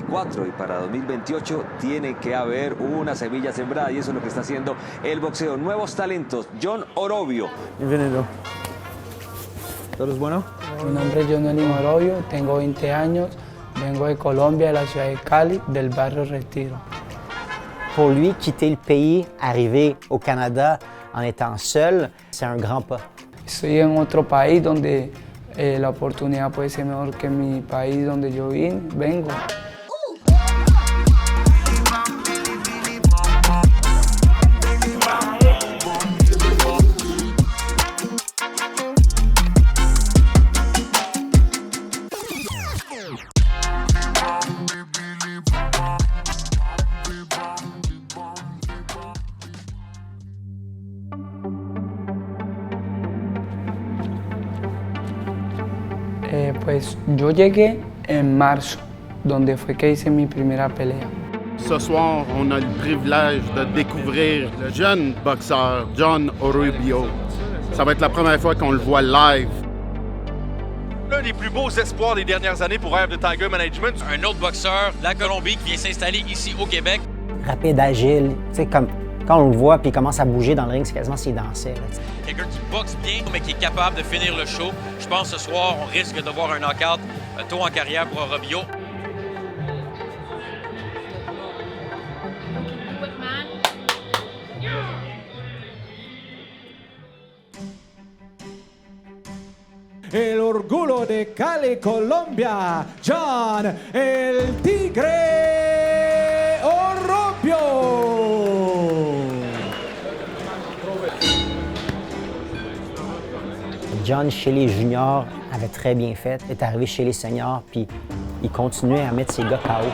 2024 y para 2028 tiene que haber una semilla sembrada y eso es lo que está haciendo el boxeo. Nuevos talentos, John Orobio. Bienvenido. ¿Todo es bueno? Mi nombre es John Orobio, tengo 20 años, vengo de Colombia, de la ciudad de Cali, del barrio Retiro. Pour lui, quitter le pays, arriver au Canada en étant seul, c'est un grand pas. Estoy en otro país donde la oportunidad puede ser mejor que mi país donde yo vengo. Pues yo llegué en marzo, donde fue que hice mi primera pelea. Ce soir, on a le privilège de découvrir le jeune boxeur John Orobio. Ça va être la première fois qu'on le voit live. L'un des plus beaux espoirs des dernières années pour Eye of the Tiger Management. Un autre boxeur de la Colombie qui vient s'installer ici au Québec. Rapide, agile, tu sais, comme quand on le voit puis il commence à bouger dans le ring, c'est quasiment s'il dansait. Quelqu'un qui boxe bien, mais qui est capable de finir le show. Je pense que ce soir, on risque de voir un knockout tôt en carrière pour Orobio. El orgullo de Cali, Colombia, John el Tigre Orobio. John, chez les juniors, avait très bien fait, est arrivé chez les seniors, puis il continuait à mettre ses gars KO.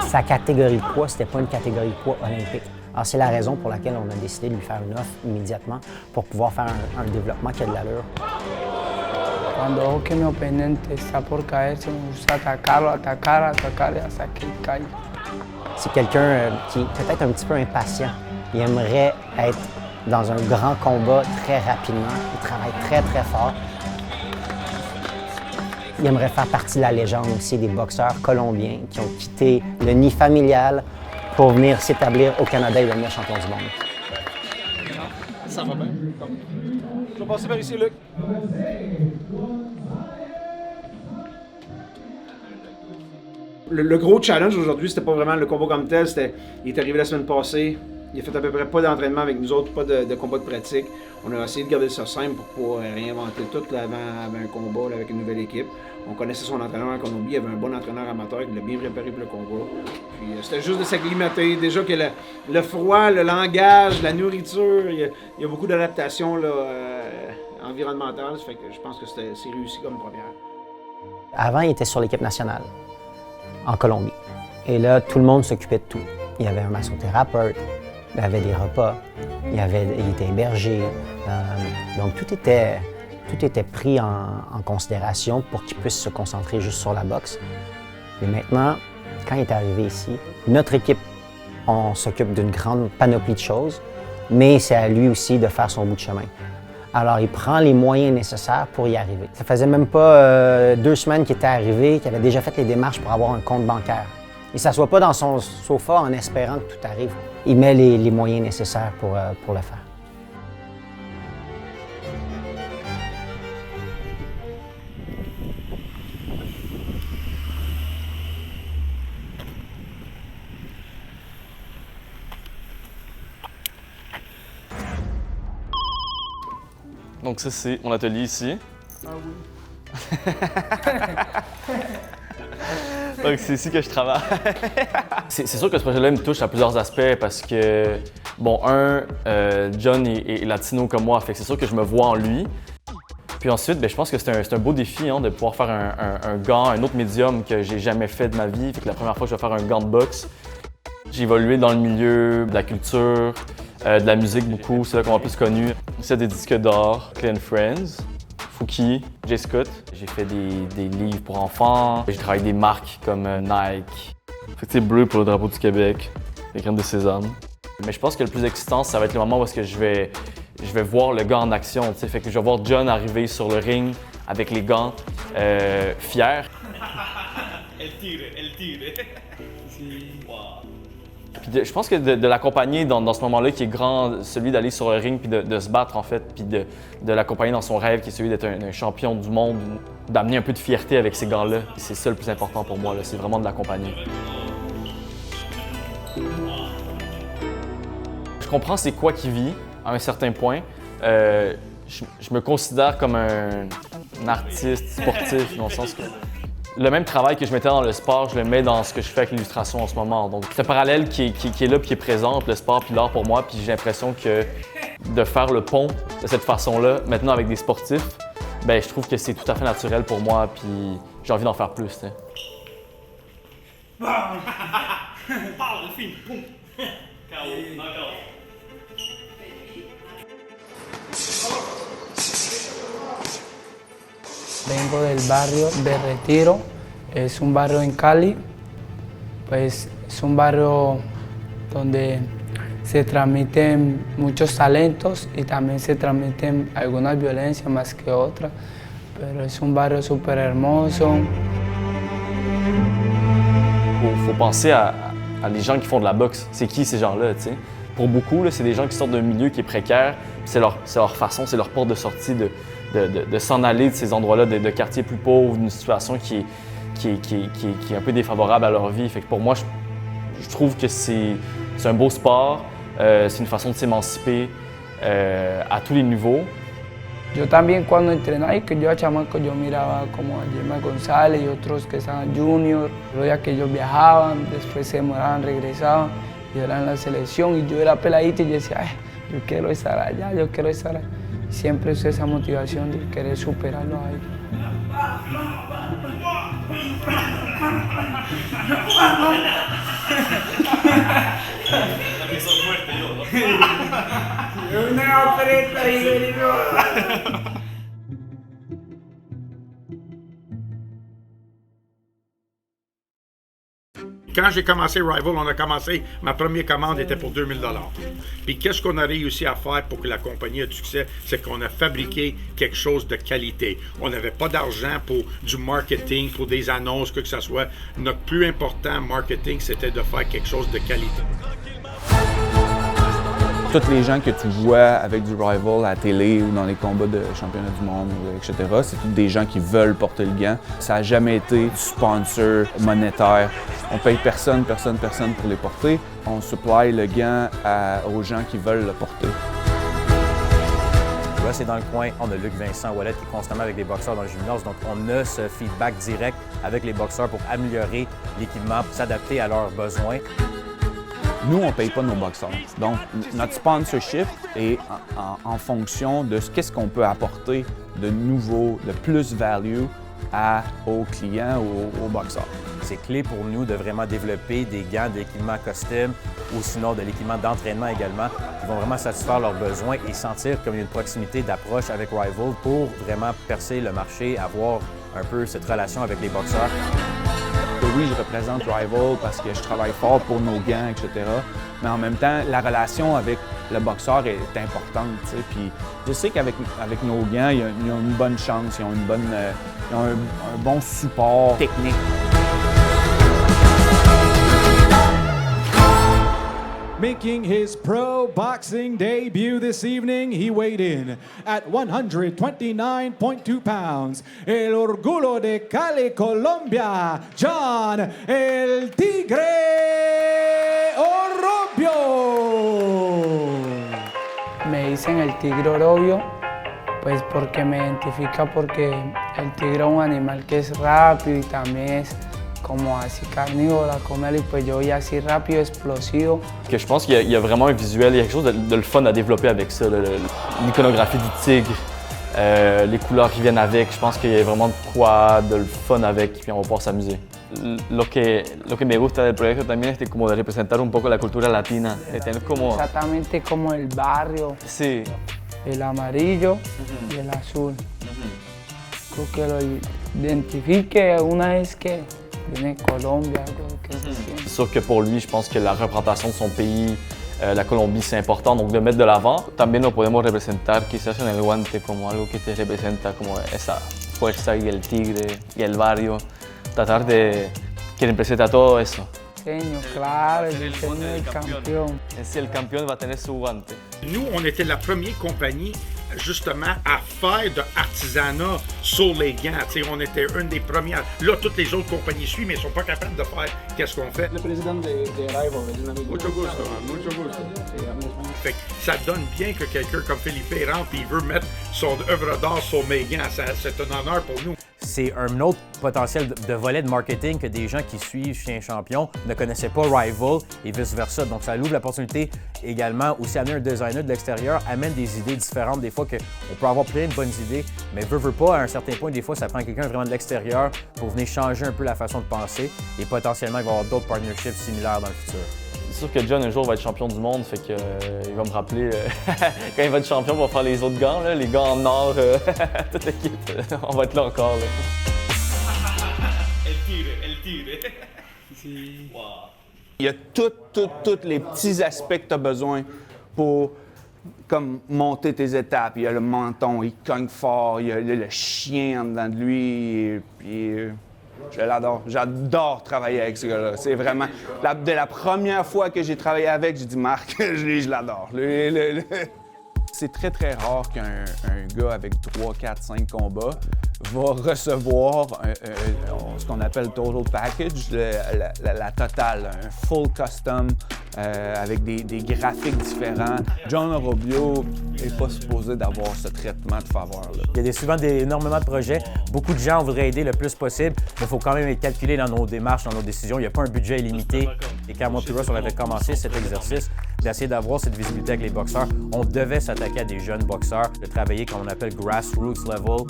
Sa catégorie de poids, c'était pas une catégorie de poids olympique. Alors, c'est la raison pour laquelle on a décidé de lui faire une offre immédiatement pour pouvoir faire un développement qui a de l'allure. Cuando veo que mi oponente está por caerse, me gusta atacarlo, atacar hasta que caiga. C'est quelqu'un qui est peut-être un petit peu impatient. Il aimerait être dans un grand combat très rapidement. Il travaille très, très fort. Il aimerait faire partie de la légende aussi des boxeurs colombiens qui ont quitté le nid familial pour venir s'établir au Canada et devenir champion du monde. Ça va bien? Je vais passer par ici, Luc. Le gros challenge aujourd'hui, c'était pas vraiment le combat comme tel, il est arrivé la semaine passée, il a fait à peu près pas d'entraînement avec nous autres, pas de combat de pratique. On a essayé de garder ça simple pour pas réinventer tout là, avant un combat là, avec une nouvelle équipe. On connaissait son entraîneur en Colombie, il y avait un bon entraîneur amateur qui l'a bien préparé pour le combat. Puis c'était juste de s'acclimater, déjà que le froid, le langage, la nourriture, il y a beaucoup d'adaptations environnementales, ça fait que je pense que c'est réussi comme première. Avant, il était sur l'équipe nationale en Colombie. Et là, tout le monde s'occupait de tout. Il y avait un massothérapeute, il avait des repas, il était hébergé. Donc tout était pris en considération pour qu'il puisse se concentrer juste sur la boxe. Et maintenant, quand il est arrivé ici, notre équipe, on s'occupe d'une grande panoplie de choses, mais c'est à lui aussi de faire son bout de chemin. Alors, il prend les moyens nécessaires pour y arriver. Ça faisait même pas 2 semaines qu'il était arrivé, qu'il avait déjà fait les démarches pour avoir un compte bancaire. Il ne s'assoit pas dans son sofa en espérant que tout arrive. Il met les moyens nécessaires pour le faire. Donc ça, c'est mon atelier ici. Ah oui. Donc c'est ici que je travaille. C'est sûr que ce projet-là me touche à plusieurs aspects parce que, bon, John est latino comme moi, fait que c'est sûr que je me vois en lui. Puis ensuite, je pense que c'est un beau défi de pouvoir faire un gant, un autre médium que j'ai jamais fait de ma vie. Fait que la première fois que je vais faire un gant de boxe, j'ai évolué dans le milieu de la culture, de la musique beaucoup, c'est là qu'on m'a plus connu. C'est des disques d'or, Clean Friends, Fouki, J. Scott. J'ai fait des livres pour enfants. J'ai travaillé avec des marques comme Nike. C'est bleu pour le drapeau du Québec, les graines de sésame. Mais je pense que le plus excitant, ça va être le moment où est-ce que je vais voir le gars en action. Fait que je vais voir John arriver sur le ring avec les gants, fier. Puis je pense que de l'accompagner dans ce moment-là qui est grand, celui d'aller sur le ring puis de se battre en fait, puis de l'accompagner dans son rêve qui est celui d'être un champion du monde, d'amener un peu de fierté avec ces gants-là, c'est ça le plus important pour moi, c'est vraiment de l'accompagner. Je comprends c'est quoi qu'il vit à un certain point. Je me considère comme un artiste sportif dans le sens que le même travail que je mettais dans le sport, je le mets dans ce que je fais avec l'illustration en ce moment. Donc, c'est un parallèle qui est là, puis qui est présent entre le sport et l'art pour moi. Puis j'ai l'impression que de faire le pont de cette façon-là, maintenant avec des sportifs, ben je trouve que c'est tout à fait naturel pour moi. Puis j'ai envie d'en faire plus. T'sais. Vengo del barrio de Retiro, es un barrio en Cali, pues es un barrio donde se transmiten muchos talentos y también se transmiten algunas violencias más que otras, pero es un barrio súper hermoso. Faut penser à les gens qui font de la boxe. C'est qui ces gens-là, tu sais? Pour beaucoup, c'est des gens qui sortent d'un milieu qui est précaire, c'est leur façon, c'est leur porte de sortie de s'en aller de ces endroits-là, de quartiers plus pauvres, d'une situation qui est un peu défavorable à leur vie. Fait que pour moi, je trouve que c'est un beau sport, c'est une façon de s'émanciper à tous les niveaux. Yo también cuando entrenaba y que yo a chamaco yo miraba como a Gemma González y otros que estaban junior, los días que ellos viajaban, después se demoraban, regresaban y eran en la selección y yo era peladito y yo decía, ay, yo quiero estar allá, yo quiero estar allá. Siempre usé esa motivación de querer superarlo a ellos. Quand j'ai commencé Rival, ma première commande était pour 2000 $. Puis qu'est-ce qu'on a réussi à faire pour que la compagnie ait du succès? C'est qu'on a fabriqué quelque chose de qualité. On n'avait pas d'argent pour du marketing, pour des annonces, que ce soit. Notre plus important marketing, c'était de faire quelque chose de qualité. Tous les gens que tu vois avec du Rival à la télé ou dans les combats de championnat du monde, etc., c'est tous des gens qui veulent porter le gant. Ça n'a jamais été du sponsor monétaire. On paye personne pour les porter. On supply le gant aux gens qui veulent le porter. Là, c'est dans le coin, on a Luc Vincent Ouellet qui est constamment avec des boxeurs dans le gymnase. Donc, on a ce feedback direct avec les boxeurs pour améliorer l'équipement, pour s'adapter à leurs besoins. Nous, on ne paye pas nos boxeurs. Donc, notre sponsorship est en fonction de qu'est-ce qu'on peut apporter de nouveau, de plus-value aux clients ou aux boxeurs. C'est clé pour nous de vraiment développer des gants, d'équipements costumes ou sinon de l'équipement d'entraînement également qui vont vraiment satisfaire leurs besoins et sentir comme une proximité d'approche avec Rival pour vraiment percer le marché, avoir un peu cette relation avec les boxeurs. Oui, je représente Rival parce que je travaille fort pour nos gants, etc. Mais en même temps, la relation avec le boxeur est importante. T'sais. Puis je sais qu'avec nos gants, ils ont une bonne chance, ils ont un bon support technique. Making his pro boxing debut this evening, he weighed in at 129.2 pounds. El Orgullo de Cali, Colombia, John El Tigre Orobio. Me dicen el Tigre Orobio, pues porque me identifica porque el tigre es un animal que es rápido y también es como así carnívora, comer, y pues yo voy así rápido, explosivo. Que je pense qu'il y a vraiment un visuel, il y a quelque chose de le fun à développer avec ça, l'iconographie du tigre, les couleurs qui viennent avec, je pense qu'il y a vraiment de quoi de le fun avec, puis on va pouvoir s'amuser. Lo que me gusta del proyecto también es como de representar un poco la cultura latina, de tener como... Exactamente como el barrio, sí. El amarillo y el azul. Creo que lo identifique una vez que viene Colombia, creo que C'est sûr que pour lui, je pense que la représentation de son pays, la Colombie, c'est important, donc de mettre de l'avant. También lo podemos representar quizás en el guante como algo que te representa como esa fuerza y el tigre y el barrio, tratar de que representa todo eso. Diseño, claro, el diseño del campeón. Si el campeón va a tener su guante. Nous, on était la première compagnie justement à faire de artisanat sur les gants. T'sais, on était une des premières. Là, toutes les autres compagnies suivent, mais ils ne sont pas capables de faire qu'est-ce qu'on fait. Le président de Rival es un amigo. Mucho gusto, mucho gusto. Fait que ça donne bien que quelqu'un comme Felipe rentre et il veut mettre son œuvre d'art sur mes gants. C'est un honneur pour nous. C'est un autre potentiel de volet de marketing que des gens qui suivent Chien Champion ne connaissaient pas Rival et vice-versa. Donc, ça ouvre l'opportunité également aussi amener un designer de l'extérieur, amène des idées différentes. Des fois, on peut avoir plein de bonnes idées, mais veut pas, à un certain point, des fois, ça prend quelqu'un vraiment de l'extérieur pour venir changer un peu la façon de penser et potentiellement, il va y avoir d'autres partnerships similaires dans le futur. C'est sûr que John, un jour, va être champion du monde, fait que, il va me rappeler, quand il va être champion, on va faire les autres gants, là, les gants en or, toute l'équipe, on va être là encore. Là. El tigre. Wow. Il y a tous les petits aspects que tu as besoin pour comme monter tes étapes. Il y a le menton, il cogne fort, il y a le chien en dedans de lui, puis je l'adore. J'adore travailler avec ce gars-là. C'est vraiment... Dès la première fois que j'ai travaillé avec, j'ai dit « Marc, je l'adore. » C'est très, très rare qu'un gars avec 3, 4, 5 combats va recevoir ce qu'on appelle Total Package, la totale, un full custom avec des graphiques différents. John Orobio n'est pas supposé d'avoir ce traitement de faveur-là. Il y a souvent énormément de projets. Beaucoup de gens voudraient aider le plus possible, mais il faut quand même être calculé dans nos démarches, dans nos décisions. Il n'y a pas un budget illimité. Et quand moi et Russ, on avait commencé cet exercice d'essayer d'avoir cette visibilité avec les boxeurs, on devait s'attaquer à des jeunes boxeurs, de travailler comme on appelle grassroots level.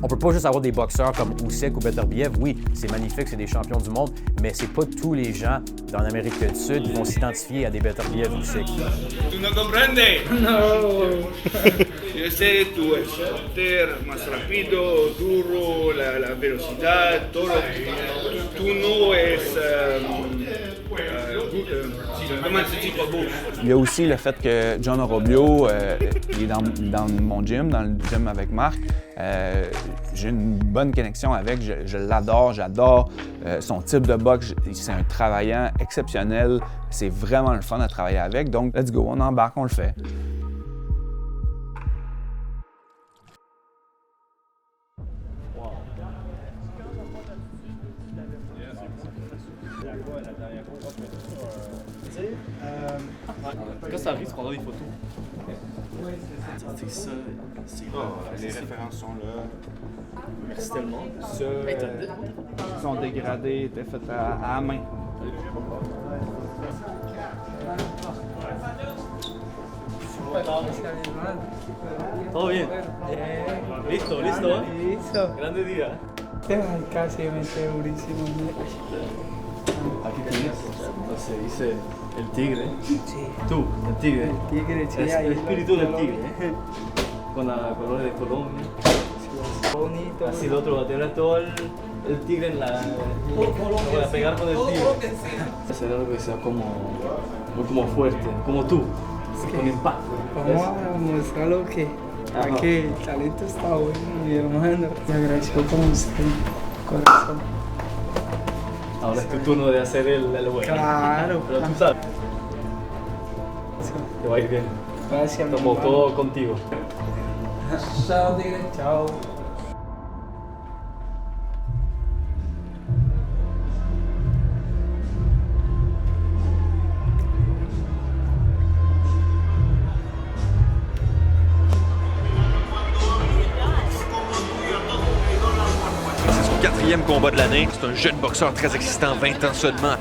On peut pas juste avoir des boxeurs comme Usyk ou Beterbiev. Oui, c'est magnifique, c'est des champions du monde, mais c'est pas tous les gens dans l'Amérique du Sud qui vont s'identifier à des Beterbiev ou Usyk. Tu no comprendes? No. Yo sé, tú el shooter, más rápido, duro, la velocidad, todo. Tú no es... Il y a aussi le fait que John Orobio il est dans mon gym, dans le gym avec Marc. J'ai une bonne connexion avec, je l'adore, j'adore son type de boxe. C'est un travaillant exceptionnel, c'est vraiment le fun à travailler avec. Donc, let's go, on embarque, on le fait. Quand ça arrive, tu prendras des photos. C'est ça. Les références sont là. Merci tellement. Ils sont dégradés, étaient faits à la main. Todo bien. Listo, listo. Listo. Grande día. Casi me mete durísimo. Aquí tienes. Entonces dice el tigre. Sí. Tú, el tigre. El tigre, sí. El espíritu del tigre. Con la colores de Colombia. Sí, bonito. Así el otro va a tener todo el tigre en la... Voy a pegar con el tigre. Hacer algo que sea como fuerte, como tú. Con impacto. Vamos a mostrar lo que... Aquí el talento está bueno, mi hermano. Te agradezco como usted, corazón. Ahora es tu turno de hacer el bueno. Claro. Pero tú sabes. Te va a ir bien. Gracias, mi Estamos hermano. todos contigo. Chao, tigre. Chao. Quatrième combat de l'année. C'est un jeune boxeur très existant, 20 ans seulement.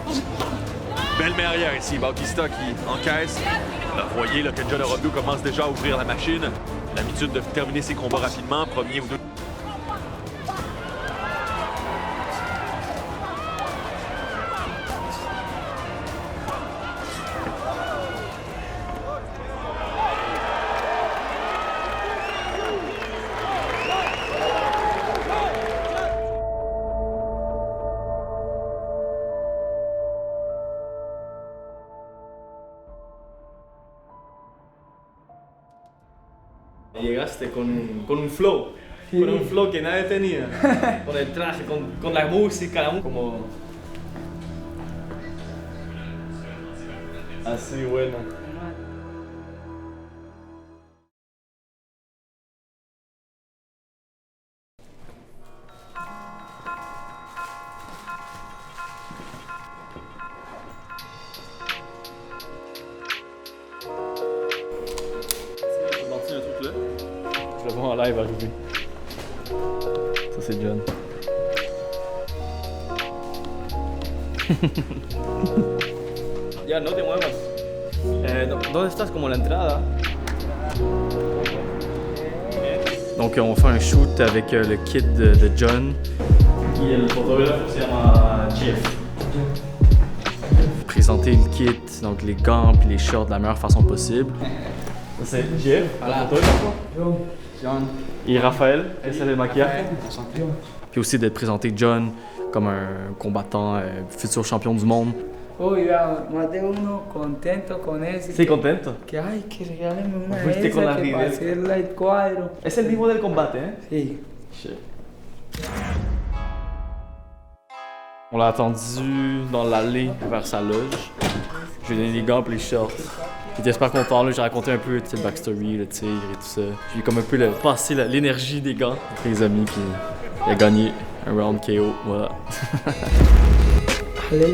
Belle main arrière ici, Bautista qui encaisse. Là, vous voyez là, que John Orobio commence déjà à ouvrir la machine. L'habitude de terminer ses combats rapidement, premier ou deux. Llegaste con un flow. Con un flow que nadie tenía. Con el traje, con la música, como... Así, bueno. Je le vois en live arriver. Ça, c'est John. Ya, no te muevas. ¿Dónde estás? Como la entrada. Donc, on fait un shoot avec le kit de John. Et le photographe, c'est Jeff. Présenter le kit, donc les gants puis les shorts de la meilleure façon possible. Ça, c'est Jeff, à la photo. John. Et Raphaël, ese es el maquillaje. Puis aussi d'être présenté John comme un combattant, futur champion du monde. Oh, ya, maté uno contento con ese. ¿Sí, contento? Que ay, que regáleme una de Fuiste con esas la que para Fidel. hacerla el cuadro. Es el mismo del combate, ¿eh? Sí. Shit. On l'a attendu dans l'allée vers sa loge. Je lui ai donné les gants et les shorts. Il était super content, là, j'ai raconté un peu le backstory, le tigre et tout ça. J'ai comme un peu passé l'énergie des gants avec les amis, puis il a gagné un round KO, voilà. Le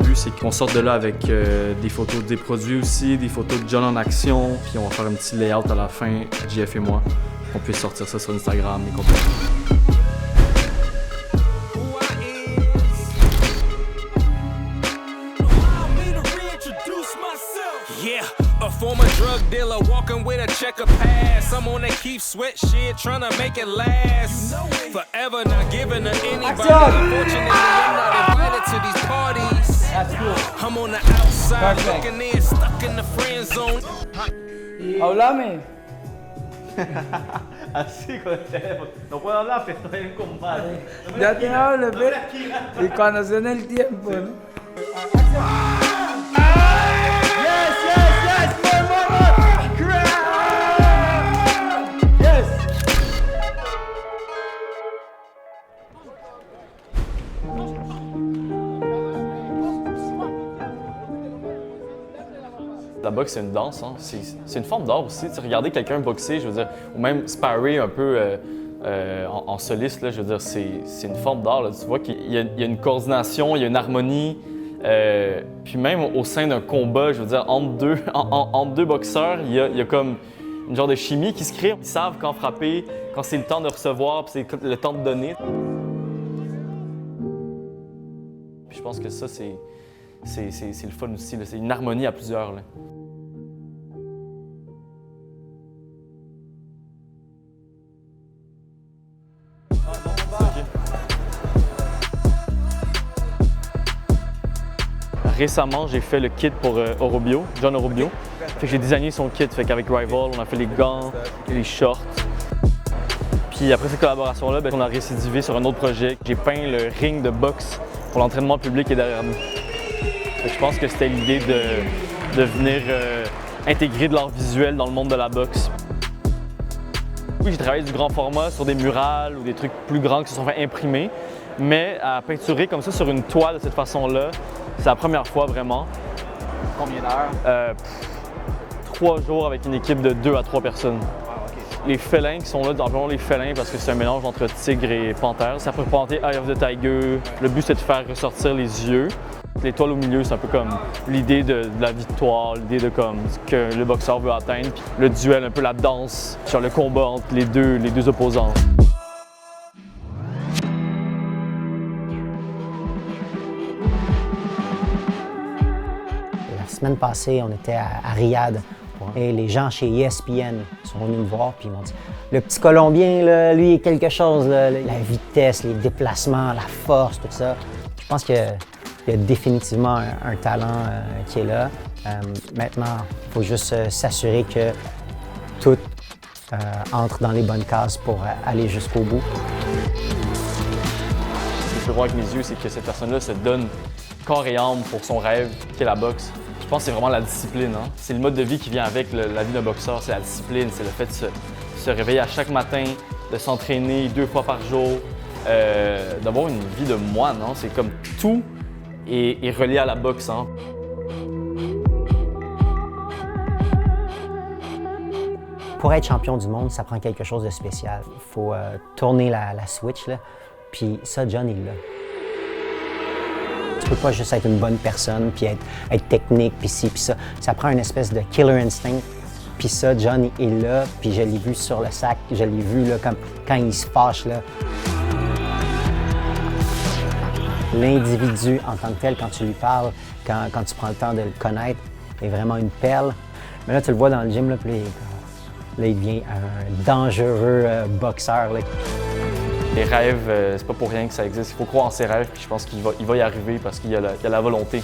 but, c'est qu'on sorte de là avec des photos des produits aussi, des photos de John en action, puis on va faire un petit layout à la fin, JF et moi, qu'on puisse sortir ça sur Instagram et compagnie. A former drug dealer walking with a checker pass. Someone that keeps sweat shit, trying to make it last. Forever not giving to anybody. Unfortunately, I'm not invited to these parties. That's cool. I'm on the outside looking in, stuck in the friend zone. Háblame. Así con el teléfono. No puedo hablar, pero estoy en combate. Ya te hablo, pero. Y cuando suene el tiempo, ¿no? La boxe, c'est une danse, hein. C'est une forme d'art aussi. Tu sais, regarder quelqu'un boxer, je veux dire, ou même sparrer un peu en soliste, là, je veux dire, c'est une forme d'art. Tu vois qu'il y a une coordination, il y a une harmonie. Puis même au sein d'un combat, je veux dire, entre deux boxeurs, il y a comme une genre de chimie qui se crée. Ils savent quand frapper, quand c'est le temps de recevoir, puis c'est le temps de donner. Puis je pense que ça, c'est le fun aussi. C'est une harmonie à plusieurs. Là. Récemment, j'ai fait le kit pour Orobio, John Orobio. Fait que j'ai designé son kit. Fait qu'avec Rival, on a fait les gants et les shorts. Puis après cette collaboration-là, on a récidivé sur un autre projet. J'ai peint le ring de boxe pour l'entraînement public qui est derrière nous. Fait que je pense que c'était l'idée de venir intégrer de l'art visuel dans le monde de la boxe. Oui, j'ai travaillé du grand format sur des murales ou des trucs plus grands qui se sont fait imprimer, mais à peinturer comme ça sur une toile de cette façon-là, c'est la première fois vraiment. Combien d'heures? 3 jours avec une équipe de 2 à 3 personnes. Les félins qui sont là, appelons les félins parce que c'est un mélange entre tigre et panthère. Ça peut représenter Eye of the Tiger. Le but, c'est de faire ressortir les yeux. L'étoile au milieu, c'est un peu comme l'idée de la victoire, l'idée de comme ce que le boxeur veut atteindre. Puis le duel, un peu la danse, sur le combat entre les deux opposants. La semaine passée, on était à Riyad et les gens chez ESPN sont venus me voir puis ils m'ont dit « Le petit Colombien, là, lui, est quelque chose, là, la vitesse, les déplacements, la force, tout ça. » Je pense qu'il y a définitivement un talent qui est là. Maintenant, il faut juste s'assurer que tout entre dans les bonnes cases pour aller jusqu'au bout. Ce que je peux voir avec mes yeux, c'est que cette personne-là se donne corps et âme pour son rêve, qui est la boxe. Je pense que c'est vraiment la discipline. Hein? C'est le mode de vie qui vient avec la vie d'un boxeur, c'est la discipline, c'est le fait de se réveiller à chaque matin, de s'entraîner 2 fois par jour, d'avoir une vie de moine. Hein? C'est comme tout est relié à la boxe. Hein? Pour être champion du monde, ça prend quelque chose de spécial. Il faut tourner la switch, là. Puis ça, John, il l'a. Tu peux pas juste être une bonne personne, puis être technique, puis ci, puis ça. Ça prend une espèce de killer instinct. Puis ça, John, il l'a, puis je l'ai vu sur le sac, je l'ai vu là, comme quand il se fâche, là. L'individu en tant que tel, quand tu lui parles, quand tu prends le temps de le connaître, est vraiment une perle. Mais là, tu le vois dans le gym, là, puis là, il devient un dangereux boxeur. Là. Les rêves, c'est pas pour rien que ça existe. Il faut croire en ses rêves, puis je pense qu'il va y arriver parce qu'il y a la volonté.